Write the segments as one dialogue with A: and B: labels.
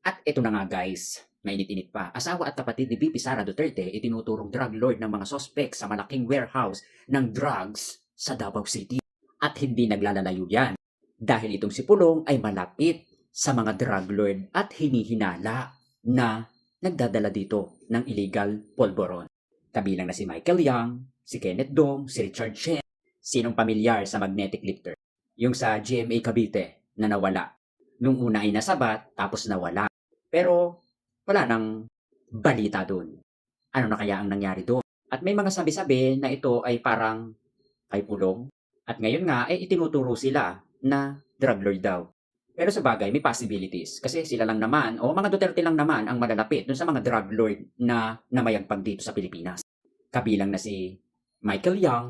A: At ito na nga guys, mainit-init pa. Asawa at kapatid ni VP Sara Duterte itinuturong drug lord ng mga sospek sa malaking warehouse ng drugs sa Davao City. At hindi naglalalayo yan dahil itong si Pulong ay malapit sa mga drug lord at hinihinala na nagdadala dito ng illegal polvoron. Kabilang na si Michael Yang, si Kenneth Dong, si Richard Chen. Sinong pamilyar sa magnetic lifter? Yung sa GMA Cavite na nawala. Nung una ay nasabat, tapos nawala. Pero wala nang balita doon. Ano na kaya ang nangyari doon? At may mga sabi-sabi na ito ay parang kay Pulong. At ngayon nga, itinuturo sila na drug lord daw. Pero sa bagay, may possibilities. Kasi sila lang naman, o mga Duterte lang naman ang malalapit dun sa mga drug lord na namayagpag dito sa Pilipinas. Kabilang na si Michael Yang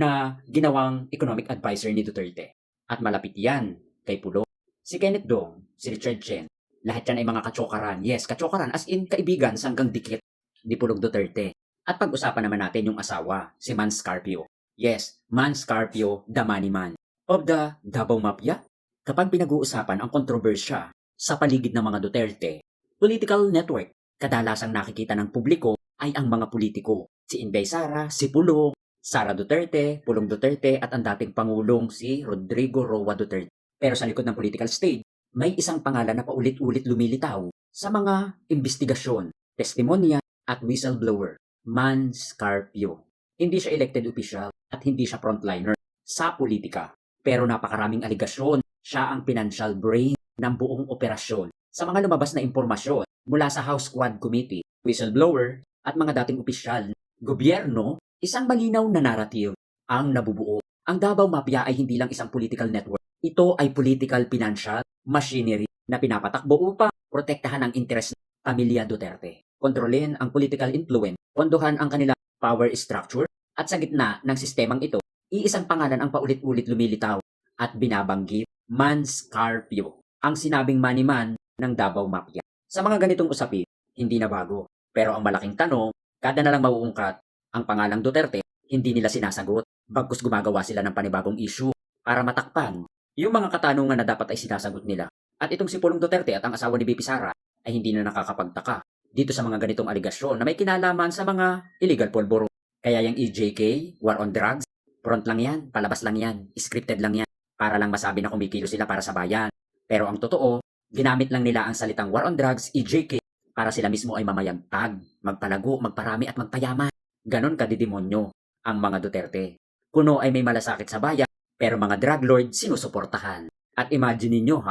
A: na ginawang economic advisor ni Duterte. At malapit yan kay Pulong. Si Kenneth Dong, si Richard Chen, lahat yan ay mga kachokaran. Yes, kachokaran as in kaibigan hanggang dikit ni Pulong Duterte. At pag-usapan naman natin yung asawa, si Man Scarpio. Yes, Man Scarpio, the money man of the Davao Mafia. Kapag pinag-uusapan ang kontrobersya sa paligid ng mga Duterte, political network, kadalasang nakikita ng publiko ay ang mga politiko. Si Inday Sara, si Pulong, Sara Duterte, Pulong Duterte at ang dating Pangulong si Rodrigo Roa Duterte. Pero sa likod ng political stage, may isang pangalan na paulit-ulit lumilitaw sa mga investigasyon, testimonya at whistleblower, Man Scarpio. Hindi siya elected official at hindi siya frontliner sa politika. Pero napakaraming aligasyon, siya ang financial brain ng buong operasyon. Sa mga lumabas na impormasyon mula sa House Quad Committee, whistleblower at mga dating opisyal, gobyerno, isang malinaw na narrative ang nabubuo. Ang Davao Mafia ay hindi lang isang political network. Ito ay political financial machinery na pinapatakbo upang protektahan ang interes ng pamilya Duterte. Kontrolin ang political influence, pondohan ang kanilang power structure, at sa gitna ng sistemang ito, iisang pangalan ang paulit-ulit lumilitaw at binabanggit, Man Scarpio, ang sinabing money man ng Davao Mafia. Sa mga ganitong usapin, hindi na bago. Pero ang malaking tanong, kada na lang mauungkat, ang pangalang Duterte, hindi nila sinasagot, bagkus gumagawa sila ng panibagong issue para matakpan yung mga katanungan na dapat ay sinasagot nila. At itong si Pulong Duterte at ang asawa ni VP Sara ay hindi na nakakapagtaka dito sa mga ganitong aligasyon na may kinalaman sa mga illegal polvoro. Kaya yung EJK, War on Drugs, front lang yan, palabas lang yan, scripted lang yan, para lang masabi na kumikilo sila para sa bayan. Pero ang totoo, ginamit lang nila ang salitang War on Drugs, EJK, para sila mismo ay mamayagpag, magpalago, magparami at magpayaman. Ganon kadidemonyo ang mga Duterte. Kuno ay may malasakit sa bayan, pero mga drug lord sinusuportahan. At imagine niyo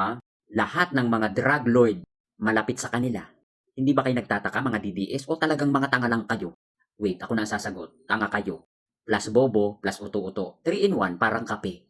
A: lahat ng mga drug lord malapit sa kanila. Hindi ba kayo nagtataka mga DDS o talagang mga tanga lang kayo? Wait, ako na ang sasagot. Tanga kayo. Plus bobo, plus uto-uto. 3 in 1 parang kape.